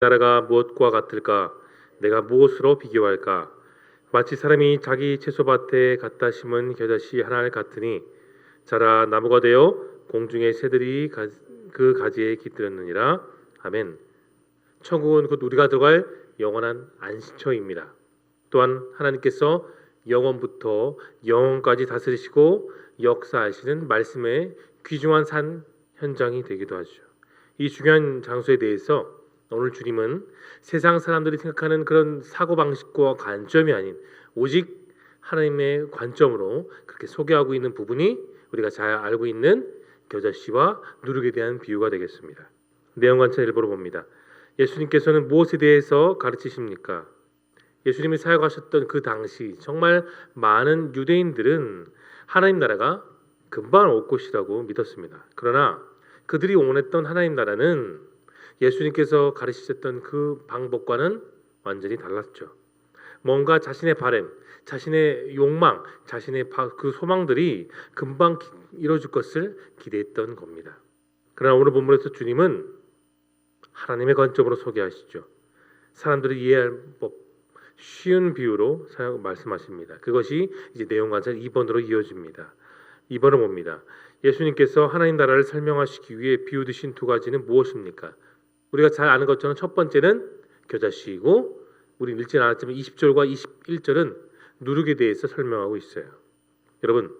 나라가 무엇과 같을까? 내가 무엇으로 비교할까? 마치 사람이 자기 채소밭에 갖다 심은 겨자씨 하나를 같으니 자라 나무가 되어 공중의 새들이 그 가지에 깃들었느니라. 아멘. 천국은 곧 우리가 들어갈 영원한 안식처입니다. 또한 하나님께서 영원부터 영원까지 다스리시고 역사하시는 말씀의 귀중한 산 현장이 되기도 하죠. 이 중요한 장소에 대해서 오늘 주님은 세상 사람들이 생각하는 그런 사고방식과 관점이 아닌 오직 하나님의 관점으로 그렇게 소개하고 있는 부분이 우리가 잘 알고 있는 겨자씨와 누룩에 대한 비유가 되겠습니다. 내용 관찰 일부러 봅니다. 예수님께서는 무엇에 대해서 가르치십니까? 예수님이 사역하셨던 그 당시 정말 많은 유대인들은 하나님 나라가 금방 올 것이라고 믿었습니다. 그러나 그들이 원했던 하나님 나라는 예수님께서 가르치셨던 그 방법과는 완전히 달랐죠. 뭔가 자신의 바램, 자신의 욕망, 자신의 그 소망들이 금방 이루어질 것을 기대했던 겁니다. 그러나 오늘 본문에서 주님은 하나님의 관점으로 소개하시죠. 사람들이 이해할 법, 쉬운 비유로 말씀하십니다. 그것이 이제 내용 관찰 2번으로 이어집니다. 2번을 봅니다. 예수님께서 하나님 나라를 설명하시기 위해 비유 드신 두 가지는 무엇입니까? 우리가 잘 아는 것처럼 첫 번째는 겨자씨이고 우리 읽지 않았지만 20절과 21절은 누룩에 대해서 설명하고 있어요. 여러분,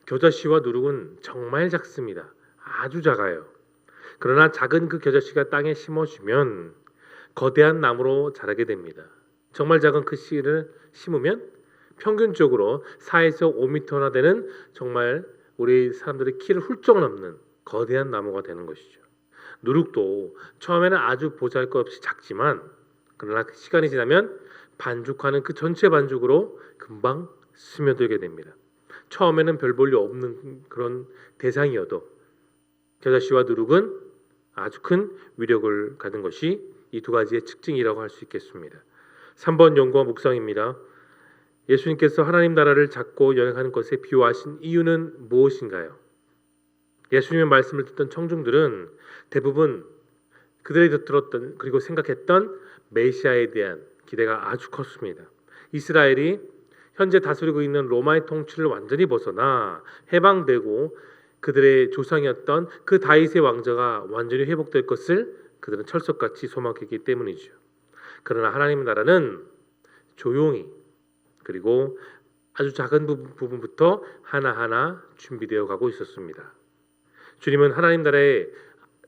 겨자씨와 누룩은 정말 작습니다. 아주 작아요. 그러나 작은 그 겨자씨가 땅에 심어지면 거대한 나무로 자라게 됩니다. 정말 작은 그 씨를 심으면 평균적으로 4에서 5m나 되는 정말 우리 사람들의 키를 훌쩍 넘는 거대한 나무가 되는 것이죠. 누룩도 처음에는 아주 보잘것없이 작지만 그러나 시간이 지나면 반죽하는 그 전체 반죽으로 금방 스며들게 됩니다. 처음에는 별 볼 일 없는 그런 대상이어도 겨자씨와 누룩은 아주 큰 위력을 가진 것이 이 두 가지의 특징이라고 할 수 있겠습니다. 3번 연구와 묵상입니다. 예수님께서 하나님 나라를 작고 연약한 것에 비유하신 이유는 무엇인가요? 예수님의 말씀을 듣던 청중들은 대부분 그들이 들었던 그리고 생각했던 메시아에 대한 기대가 아주 컸습니다. 이스라엘이 현재 다스리고 있는 로마의 통치를 완전히 벗어나 해방되고 그들의 조상이었던 그 다윗의 왕자가 완전히 회복될 것을 그들은 철석같이 소망했기 때문이죠. 그러나 하나님의 나라는 조용히 그리고 아주 작은 부분부터 하나하나 준비되어 가고 있었습니다. 주님은 하나님 나라의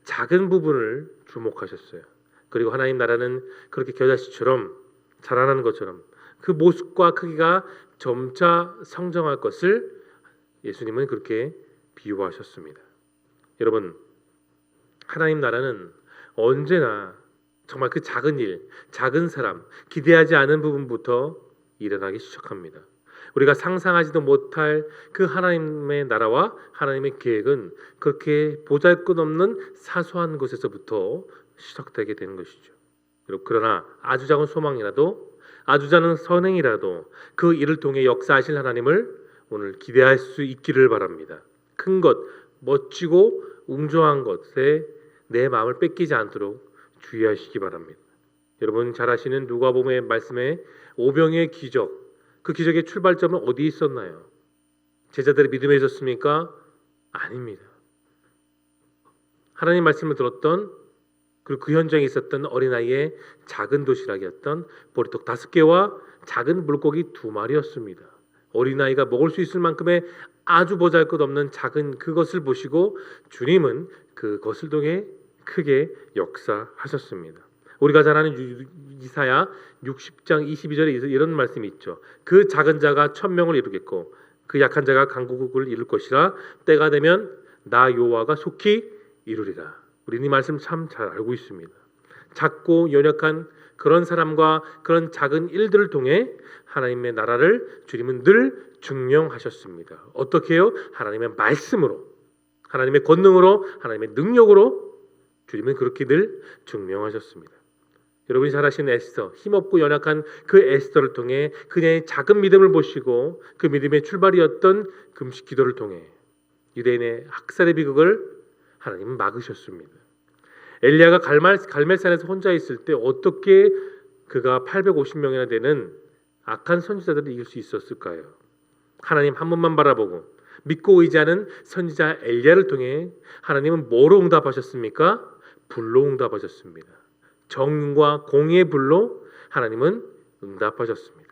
작은 부분을 주목하셨어요. 그리고 하나님 나라는 그렇게 겨자씨처럼 자라나는 것처럼 그 모습과 크기가 점차 성장할 것을 예수님은 그렇게 비유하셨습니다. 여러분, 하나님 나라는 언제나 정말 그 작은 일, 작은 사람, 기대하지 않은 부분부터 일어나기 시작합니다. 우리가 상상하지도 못할 그 하나님의 나라와 하나님의 계획은 그렇게 보잘것없는 사소한 것에서부터 시작되게 되는 것이죠. 그러나 아주 작은 소망이라도 아주 작은 선행이라도 그 일을 통해 역사하실 하나님을 오늘 기대할 수 있기를 바랍니다. 큰 것, 멋지고 웅장한 것에 내 마음을 뺏기지 않도록 주의하시기 바랍니다. 여러분 잘 아시는 누가복음의 말씀에 오병이의 기적, 그 기적의 출발점은 어디에 있었나요? 제자들의 믿음에 있었습니까? 아닙니다. 하나님 말씀을 들었던 그리고 그 현장에 있었던 어린아이의 작은 도시락이었던 보리떡 5개와 작은 물고기 2마리였습니다. 어린아이가 먹을 수 있을 만큼의 아주 보잘것없는 작은 그것을 보시고 주님은 그것을 통해 크게 역사하셨습니다. 우리가 잘 아는 이사야 60장 22절에 이런 말씀이 있죠. 그 작은 자가 1000명을 이루겠고 그 약한 자가 강국을 이룰 것이라. 때가 되면 나 여호와가 속히 이루리라. 우리는 이 말씀 참 잘 알고 있습니다. 작고 연약한 그런 사람과 그런 작은 일들을 통해 하나님의 나라를 주님은 늘 증명하셨습니다. 어떻게 해요? 하나님의 말씀으로, 하나님의 권능으로, 하나님의 능력으로 주님은 그렇게 늘 증명하셨습니다. 여러분이 잘 아시는 에스더, 힘없고 연약한 그 에스더를 통해 그녀의 작은 믿음을 보시고 그 믿음의 출발이었던 금식 기도를 통해 유대인의 학살의 비극을 하나님은 막으셨습니다. 엘리야가 갈멜산에서 혼자 있을 때 어떻게 그가 850명이나 되는 악한 선지자들을 이길 수 있었을까요? 하나님 한 분만 바라보고 믿고 의지하는 선지자 엘리야를 통해 하나님은 뭐로 응답하셨습니까? 불로 응답하셨습니다. 정과 공의의 불로 하나님은 응답하셨습니다.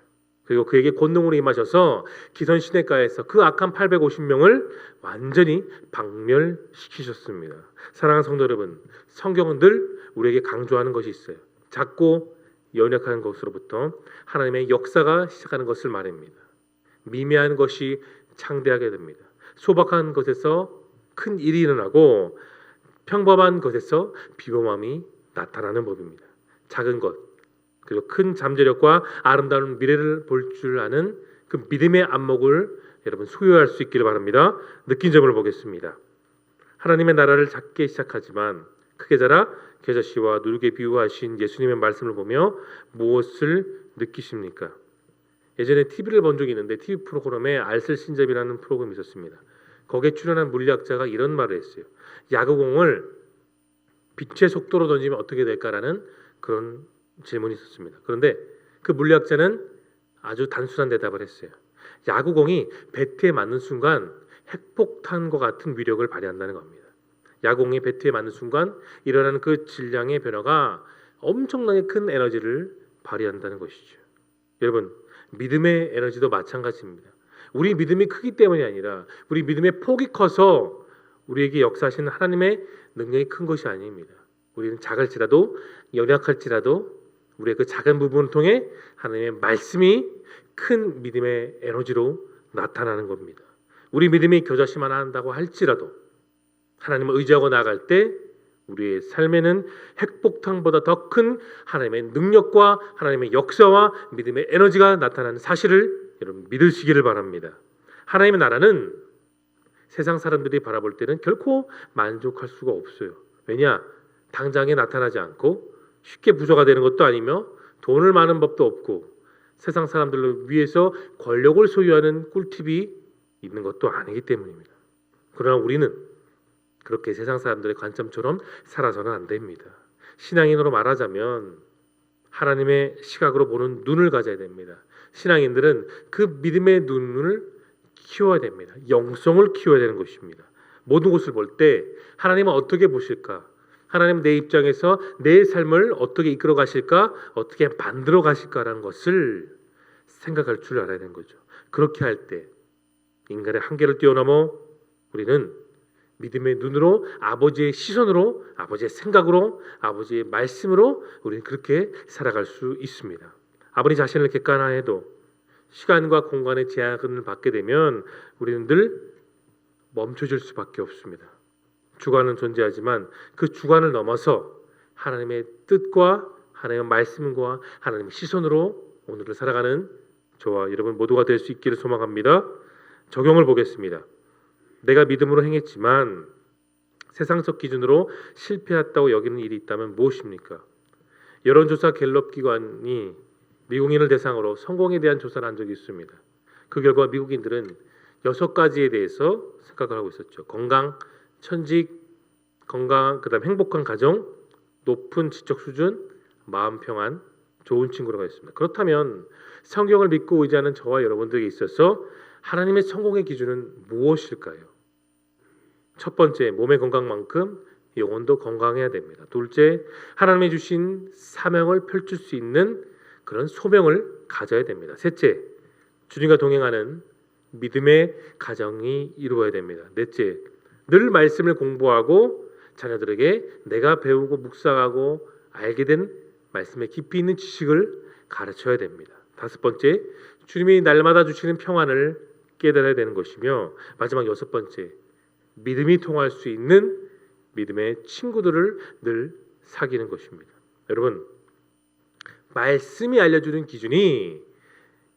그리고 그에게 권능으로 임하셔서 기선 시내가에서 그 악한 850명을 완전히 박멸시키셨습니다. 사랑하는 성도 여러분, 성경은 늘 우리에게 강조하는 것이 있어요. 작고 연약한 것으로부터 하나님의 역사가 시작하는 것을 말합니다. 미미한 것이 창대하게 됩니다. 소박한 것에서 큰 일이 일어나고 평범한 것에서 비범함이 나타나는 법입니다. 작은 것 그리고 큰 잠재력과 아름다운 미래를 볼 줄 아는 그 믿음의 안목을 여러분 소유할 수 있기를 바랍니다. 느낀 점을 보겠습니다. 하나님의 나라를 작게 시작하지만 크게 자라 겨자씨와 누룩에 비유하신 예수님의 말씀을 보며 무엇을 느끼십니까? 예전에 TV를 본 적이 있는데 TV 프로그램에 알쓸신잡이라는 프로그램이 있었습니다. 거기에 출연한 물리학자가 이런 말을 했어요. 야구공을 빛의 속도로 던지면 어떻게 될까라는 그런 질문이 있었습니다. 그런데 그 물리학자는 아주 단순한 대답을 했어요. 야구공이 배트에 맞는 순간 핵폭탄과 같은 위력을 발휘한다는 겁니다. 야구공이 배트에 맞는 순간 일어나는 그 질량의 변화가 엄청나게 큰 에너지를 발휘한다는 것이죠. 여러분, 믿음의 에너지도 마찬가지입니다. 우리 믿음이 크기 때문이 아니라 우리 믿음의 폭이 커서 우리에게 역사하시는 하나님의 능력이 큰 것이 아닙니다. 우리는 작을지라도 연약할지라도 우리의 그 작은 부분을 통해 하나님의 말씀이 큰 믿음의 에너지로 나타나는 겁니다. 우리 믿음이 겨자씨만 한다고 할지라도 하나님을 의지하고 나아갈 때 우리의 삶에는 핵폭탄보다 더 큰 하나님의 능력과 하나님의 역사와 믿음의 에너지가 나타나는 사실을 여러분 믿으시기를 바랍니다. 하나님의 나라는 세상 사람들이 바라볼 때는 결코 만족할 수가 없어요. 왜냐? 당장에 나타나지 않고 쉽게 부조가 되는 것도 아니며 돈을 많은 법도 없고 세상 사람들을 위해서 권력을 소유하는 꿀팁이 있는 것도 아니기 때문입니다. 그러나 우리는 그렇게 세상 사람들의 관점처럼 살아서는 안 됩니다. 신앙인으로 말하자면 하나님의 시각으로 보는 눈을 가져야 됩니다. 신앙인들은 그 믿음의 눈을 키워야 됩니다. 영성을 키워야 되는 것입니다. 모든 것을 볼 때 하나님은 어떻게 보실까? 하나님 내 입장에서 내 삶을 어떻게 이끌어 가실까? 어떻게 만들어 가실까라는 것을 생각할 줄 알아야 되는 거죠. 그렇게 할 때 인간의 한계를 뛰어넘어 우리는 믿음의 눈으로 아버지의 시선으로 아버지의 생각으로 아버지의 말씀으로 우리는 그렇게 살아갈 수 있습니다. 아버지 자신을 객관화해도 시간과 공간의 제약을 받게 되면 우리는 늘 멈춰질 수밖에 없습니다. 주관은 존재하지만 그 주관을 넘어서 하나님의 뜻과 하나님의 말씀과 하나님의 시선으로 오늘을 살아가는 저와 여러분 모두가 될 수 있기를 소망합니다. 적용을 보겠습니다. 내가 믿음으로 행했지만 세상적 기준으로 실패했다고 여기는 일이 있다면 무엇입니까? 여론조사 갤럽 기관이 미국인을 대상으로 성공에 대한 조사를 한 적이 있습니다. 그 결과 미국인들은 6가지에 대해서 생각을 하고 있었죠. 건강, 천직, 건강, 그다음 행복한 가정, 높은 지적 수준, 마음 평안, 좋은 친구라고 했습니다. 그렇다면 성경을 믿고 의지하는 저와 여러분들에게 있어서 하나님의 성공의 기준은 무엇일까요? 첫 번째, 몸의 건강만큼 영혼도 건강해야 됩니다. 둘째, 하나님이 주신 사명을 펼칠 수 있는 그런 소명을 가져야 됩니다. 셋째, 주님과 동행하는 믿음의 가정이 이루어야 됩니다. 넷째, 늘 말씀을 공부하고 자녀들에게 내가 배우고 묵상하고 알게 된 말씀에 깊이 있는 지식을 가르쳐야 됩니다. 다섯 번째, 주님이 날마다 주시는 평안을 깨달아야 되는 것이며 마지막 여섯 번째, 믿음이 통할 수 있는 믿음의 친구들을 늘 사귀는 것입니다. 여러분, 말씀이 알려주는 기준이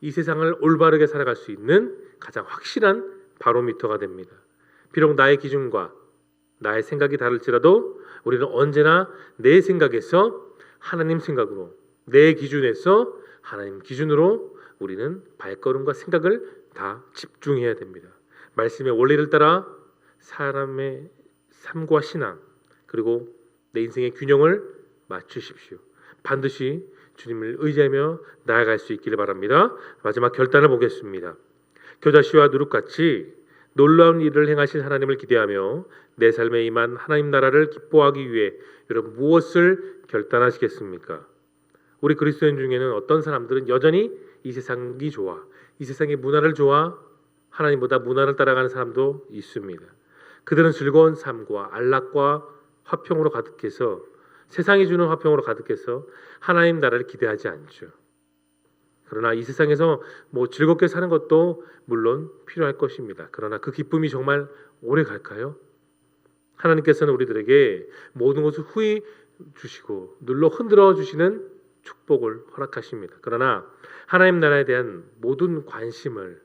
이 세상을 올바르게 살아갈 수 있는 가장 확실한 바로미터가 됩니다. 비록 나의 기준과 나의 생각이 다를지라도 우리는 언제나 내 생각에서 하나님 생각으로, 내 기준에서 하나님 기준으로 우리는 발걸음과 생각을 다 집중해야 됩니다. 말씀의 원리를 따라 사람의 삶과 신앙, 그리고 내 인생의 균형을 맞추십시오. 반드시 주님을 의지하며 나아갈 수 있기를 바랍니다. 마지막 결단을 보겠습니다. 겨자씨와 누룩같이 놀라운 일을 행하실 하나님을 기대하며 내 삶에 임한 하나님 나라를 기뻐하기 위해 여러분 무엇을 결단하시겠습니까? 우리 그리스도인 중에는 어떤 사람들은 여전히 이 세상이 좋아, 이 세상의 문화를 좋아, 하나님보다 문화를 따라가는 사람도 있습니다. 그들은 즐거운 삶과 안락과 화평으로 가득해서, 세상이 주는 화평으로 가득해서 하나님 나라를 기대하지 않죠. 그러나 이 세상에서 즐겁게 사는 것도 물론 필요할 것입니다. 그러나 그 기쁨이 정말 오래 갈까요? 하나님께서는 우리들에게 모든 것을 후히 주시고 눌러 흔들어 주시는 축복을 허락하십니다. 그러나 하나님 나라에 대한 모든 관심을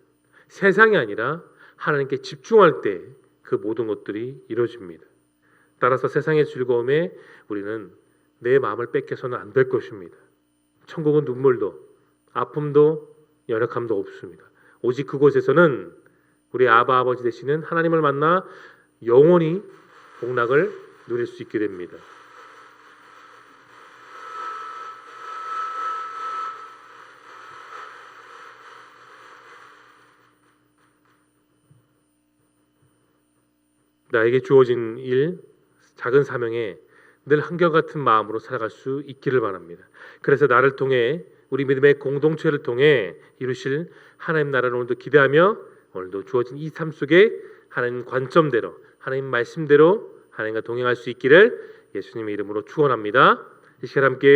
세상이 아니라 하나님께 집중할 때 그 모든 것들이 이루어집니다. 따라서 세상의 즐거움에 우리는 내 마음을 뺏겨서는 안 될 것입니다. 천국은 눈물도 아픔도 연약함도 없습니다. 오직 그곳에서는 우리 아바 아버지 되시는 하나님을 만나 영원히 복락을 누릴 수 있게 됩니다. 나에게 주어진 일, 작은 사명에 늘 한결같은 마음으로 살아갈 수 있기를 바랍니다. 그래서 나를 통해 우리 믿음의 공동체를 통해 이루실 하나님 나라를 오늘도 기대하며 오늘도 주어진 이 삶 속에 하나님 관점대로 하나님 말씀대로 하나님과 동행할 수 있기를 예수님의 이름으로 축원합니다. 이 시간 함께